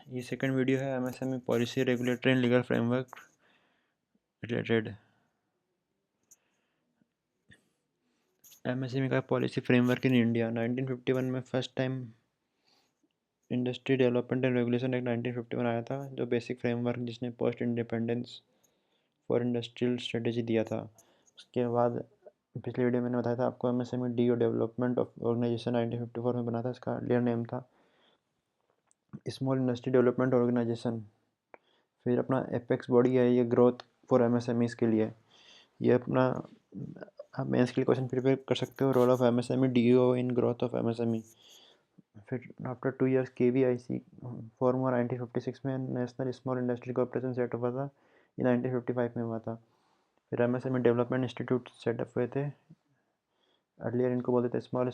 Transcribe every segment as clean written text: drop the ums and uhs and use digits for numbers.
ये second video है MSME policy regulatory and legal framework related. MSME का policy framework in India 1951 में first time industry development and regulation act 1951 आया था, जो बेसिक फ्रेमवर्क जिसने post independence for industrial strategy दिया था। उसके बाद पिछले वीडियो में मैंने बताया था आपको एमएसएमई डीओ डेवलपमेंट ऑर्गेनाइजेशन 1954 में बना था। इसका क्लियर नेम था स्मॉल इंडस्ट्री डेवलपमेंट ऑर्गेनाइजेशन। फिर अपना एपेक्स बॉडी है ये ग्रोथ फॉर एमएसएमईज के लिए। ये अपना आप मेंस के लिए क्वेश्चन प्रिपेयर कर सकते हो, role of MSME do in growth of MSME. फिर आफ्टर 2 years केवीआईसी फॉर्म हुआ 1956 में। National small industry corporation set हुआ था, ये 1955 में हुआ था। फिर एमएसएमई डेवलपमेंट इंस्टीट्यूट सेटअप हुए थे। अर्लियर इनको बोलते थे स्मॉल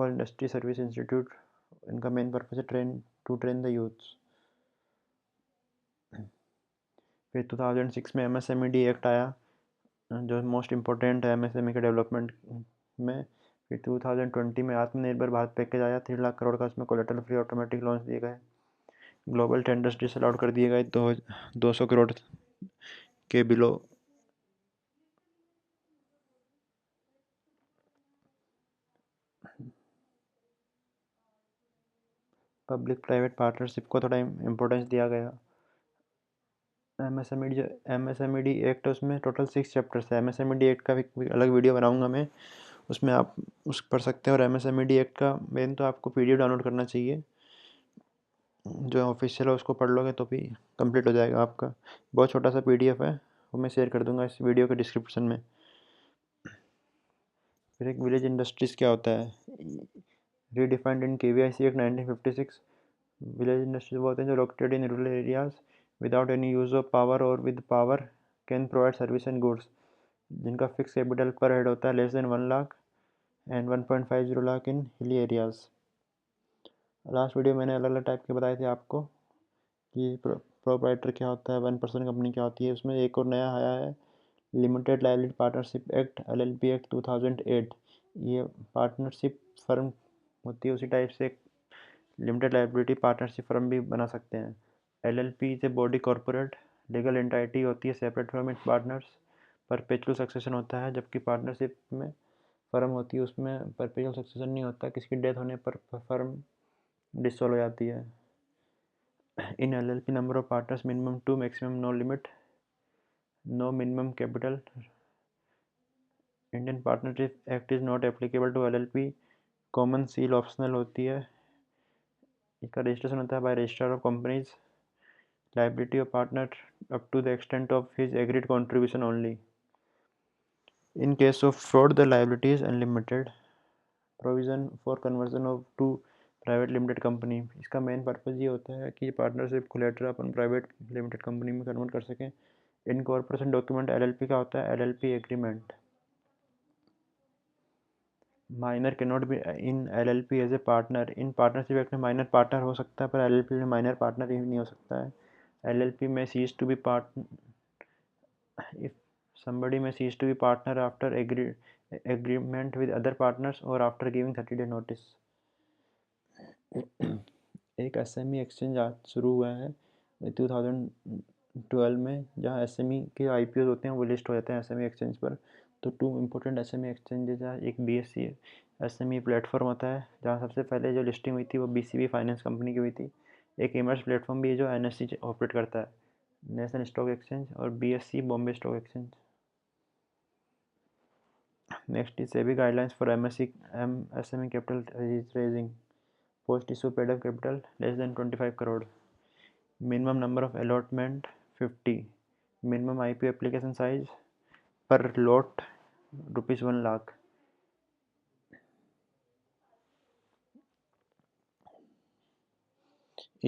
इंडस्ट्री सर्विस इंस्टीट्यूट। इनका मेन पर्पज है ट्रेन द यूथ्स। फिर 2006 में एमएसएमई एक्ट आया, जो मोस्ट इम्पोर्टेंट है एमएसएमई के डेवलपमेंट में। फिर 2020 में आत्मनिर्भर भारत पैकेज आया, 3 लाख करोड़ का। उसमें कोलेटरल फ्री ऑटोमेटिक लोन्स दिए गए। ग्लोबल टेंडर्स डिसअलाउड कर दिए गए 200 करोड़ के बिलो। पब्लिक प्राइवेट पार्टनरशिप को थोड़ा इम्पोर्टेंस दिया गया। एमएसएमई एक्ट उसमें टोटल 6 चैप्टर्स है। एमएसएमई एक्ट का भी अलग वीडियो बनाऊंगा मैं, उसमें आप उस पढ़ सकते हैं। और एमएसएमई एक्ट का मेन तो आपको पीडीएफ डाउनलोड करना चाहिए, जो ऑफिशियल है उसको पढ़ लोगे तो भी कंप्लीट हो जाएगा आपका। बहुत छोटा सा पीडीएफ है, वो मैं शेयर कर दूंगा इस वीडियो के डिस्क्रिप्शन में। फिर एक विलेज इंडस्ट्रीज़ क्या होता है, redefined in KVIC act 1956। Village industries वो होते हैं जो located in rural areas without any use of power और with power can provide service and goods, जिनका फिक्स कैपिटल पर हेड होता है less than 1 lakh and 1.50 lakh in hilly areas. Last video मैंने अलग अलग टाइप के बताए थे आपको कि प्रोप्राइटर क्या होता है, 1% कंपनी क्या होती है। उसमें एक और नया आया है limited liability partnership act LLP act 2008। ये पार्टनरशिप फर्म होती है, उसी टाइप से लिमिटेड लायबिलिटी पार्टनरशिप फर्म भी बना सकते हैं। एलएलपी से बॉडी कॉर्पोरेट लीगल एंटिटी होती है separate from its partners. Perpetual succession होता है, जबकि पार्टनरशिप में फर्म होती है उसमें परपेचुअल सक्सेशन नहीं होता, किसी की डेथ होने पर फर्म डिसॉल्व हो जाती है। In LLP number of partners minimum 2, maximum no limit, no minimum capital. Indian partnership act is not applicable to LLP. Common seal optional होती है। इसका रजिस्ट्रेशन होता है by registrar of companies. Liability of partner up to the extent of his agreed contribution only. In case of fraud the liability is unlimited. Provision for conversion of to private limited company. इसका main purpose ये होता है कि partnership collateral अपन private limited company में convert कर सकें। Incorporation document LLP का होता है LLP agreement. Minor can not be in LLP as a partner. In partnership act में माइनर पार्टनर हो सकता है, पर एलएलपी में माइनर पार्टनर ही नहीं हो सकता है। एलएलपी में cease to be partner if somebody may cease to be partner after agreement with other partners or after giving 30-day notice। एक एसएमई एक्सचेंज आज शुरू हुआ है 2012 में, जहाँ एसएमई के आईपीओ होते हैं वो लिस्ट हो जाते हैं एसएमई एक्सचेंज पर। तो 2 इम्पोर्टेंट एसएमई एक्सचेंजेज हैं। एक बीएससी एसएमई प्लेटफॉर्म होता है, जहाँ सबसे पहले जो लिस्टिंग हुई थी वो बीसीबी फाइनेंस कंपनी की हुई थी। एक इमर्स प्लेटफॉर्म भी है जो एनएससी ऑपरेट करता है, नेशनल स्टॉक एक्सचेंज, और BSC Bombay stock exchange. Next is SEBI guidelines for SME capital raising. Post issue paid up capital less than 25 crore. Minimum number of allotment 50। Minimum IPO application size per lot ₹1 lakh.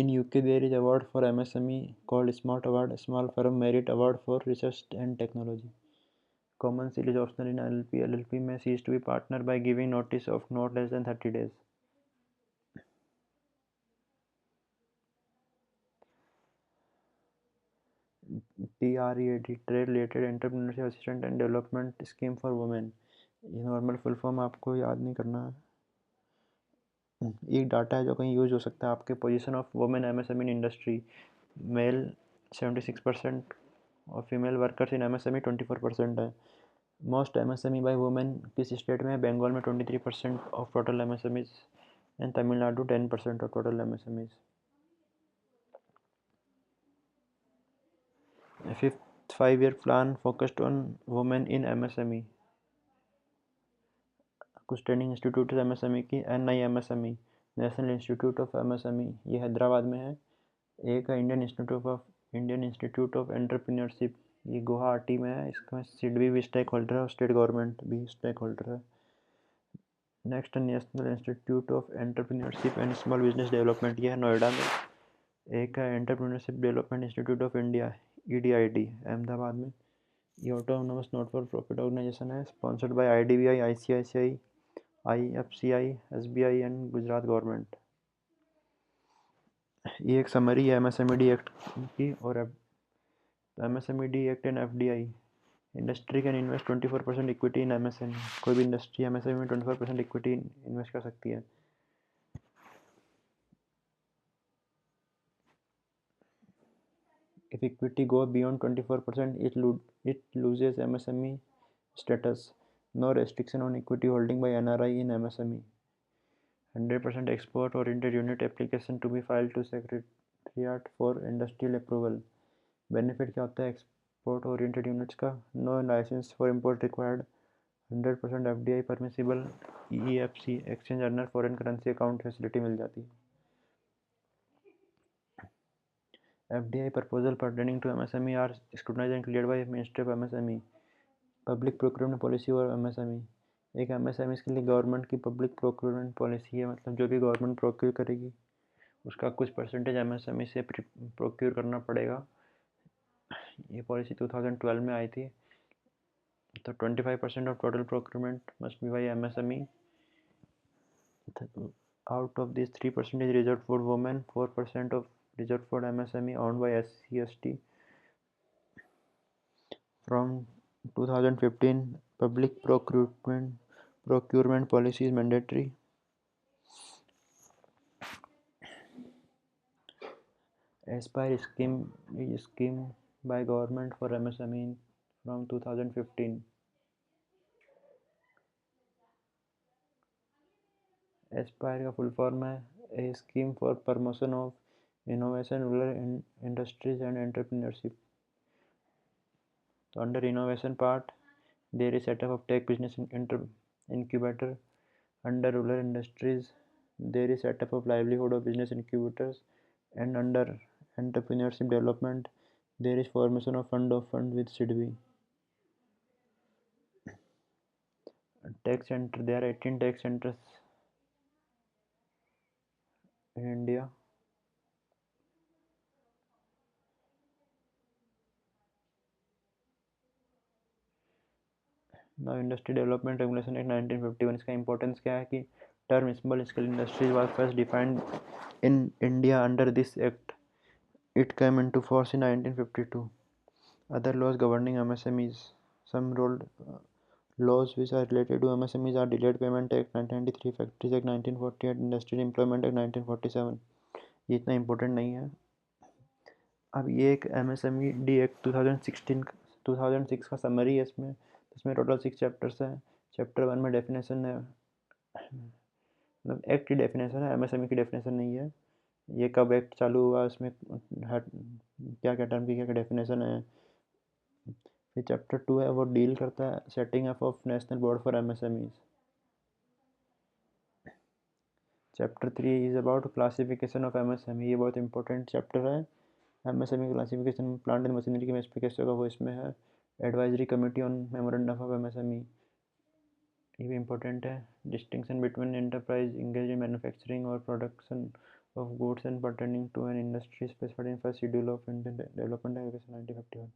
In UK there is award for MSME called Smart Award, Small Firm Merit Award for Research and Technology. Common seal is optional in LLP. LLP may cease to be partner by giving notice of not less than 30 days. TREAD Trade Related Entrepreneurship Assistance and Development Scheme for Women। ये normal full form आपको याद नहीं करना है। एक data है जो कहीं यूज हो सकता है आपके। Position of women MSME in industry, male 76% और फीमेल वर्कर्स इन एमएसएमई 24% है। मोस्ट एमएसएमई बाय वुमेन किस स्टेट में है? बंगाल में 23% of total MSMEs and Tamil Nadu 10% of total MSMEs. Fifth 5-year plan focused on women in MSME. कुछ training institute MSME की। NIMSME, national institute of MSME, ये हैदराबाद में है। एक है इंडियन इंस्टीट्यूट ऑफ एंटरप्रेन्योरशिप, ये गुवाहाटी में है। इसका सिडबी भी स्टेक होल्डर है और स्टेट गवर्नमेंट भी स्टेक होल्डर है। Next national institute of entrepreneurship and small business development, ये है नोएडा में। एक है entrepreneurship development institute of India, EDID, Ahmedabad में। ये autonomous not for profit organisation है, sponsored by IDBI, ICICI, IFCI, SBI and Gujarat government. ये एक समरी है MSMED एक्ट की। और MSMED act and FDI, industry can invest 24% equity in MSME। कोई भी इंडस्ट्री MSME में 24% इक्विटी इन्वेस्ट कर सकती है। If equity go beyond 24%, it loses MSME status. No restriction on equity holding by NRI in MSME. 100% export-oriented unit application to be filed to Secretariat for Industrial Approval. Benefit क्या होता है export oriented units का? No licence for import required, 100% FDI permissible, EFC exchange earner foreign currency account facility मिल जाती है। FDI proposal pertaining to MSME are scrutinized and cleared by Ministry of MSME. Public procurement policy और MSME, एक MSME के लिए government की public procurement policy है, मतलब जो भी गवर्नमेंट प्रोक्योर करेगी उसका कुछ परसेंटेज MSME से प्रोक्योर करना पड़ेगा। ये पॉलिसी 2012 में आई थी। तो 25% of total procurement must be by MSME। Out of this 3% is reserved for women, 4% of reserved for MSME owned by SC/ST. From 2015, public procurement policy is mandatory. Aspire scheme by government for MSME from 2015. Aspire का full form है a scheme for promotion of innovation, rural industries and entrepreneurship. तो under innovation part there is setup of tech business incubator. Under rural industries there is setup of livelihood of business incubators. And under entrepreneurship development there is formation of fund with SIDBI. Tech center, there are 18 tech centers in India. Now industry development regulation act 1951, इसका importance क्या है कि term small scale industries was first defined in India under this act. It came into force in 1952. Other laws governing MSMEs, some laws which are related to MSMEs are Delayed Payment Act 1993, Factories Act 1948, Industrial Employment Act 1947. ये इतना important नहीं है। अब ये एक MSMED act 2006 का summary है। इसमें टोटल 6 चैप्टर्स हैं। चैप्टर 1 में डेफिनेशन है, मतलब एक्ट की डेफिनेशन है, MSME की डेफिनेशन नहीं है। ये कब एक्ट चालू हुआ, इसमें क्या क्या टर्म की क्या क्या डेफिनेशन है। फिर चैप्टर 2 है, वो डील करता है setting up of national board for MSMEs। Chapter 3 is about classification of MSME, ये बहुत इंपॉर्टेंट चैप्टर है। MSME classification, plant and machinery की स्पेसिफिकेशन का वो इसमें है। Advisory committee on memorandum of MSME, ये भी इम्पोर्टेंट है। Distinction between enterprise engage in manufacturing और production of goods and pertaining to an industry specified in first schedule of Indian development education 1951।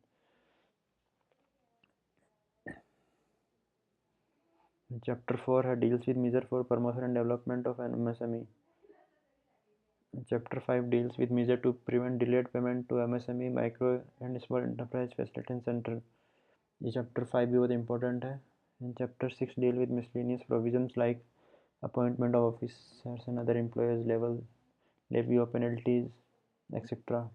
Chapter 4 है deals with measure for promotion and development of an MSME। Chapter 5 deals with measure to prevent delayed payment to MSME, micro and small enterprise facilitation centre. ये chapter 5 भी बहुत important है। And chapter 6 deal with miscellaneous provisions like appointment of officers and other employers level, levy of penalties etcetera.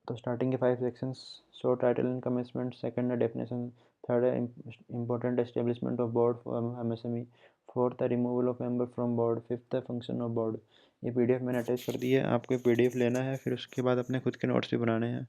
तो starting के 5 sections, शो title and commencement, second है definition, third है important establishment of board for MSME, fourth है removal of member from board, fifth है function of board. ये PDF मैंने attach कर दी है, आपको पीडीएफ लेना है, फिर उसके बाद अपने खुद के नोट्स भी बनाने हैं।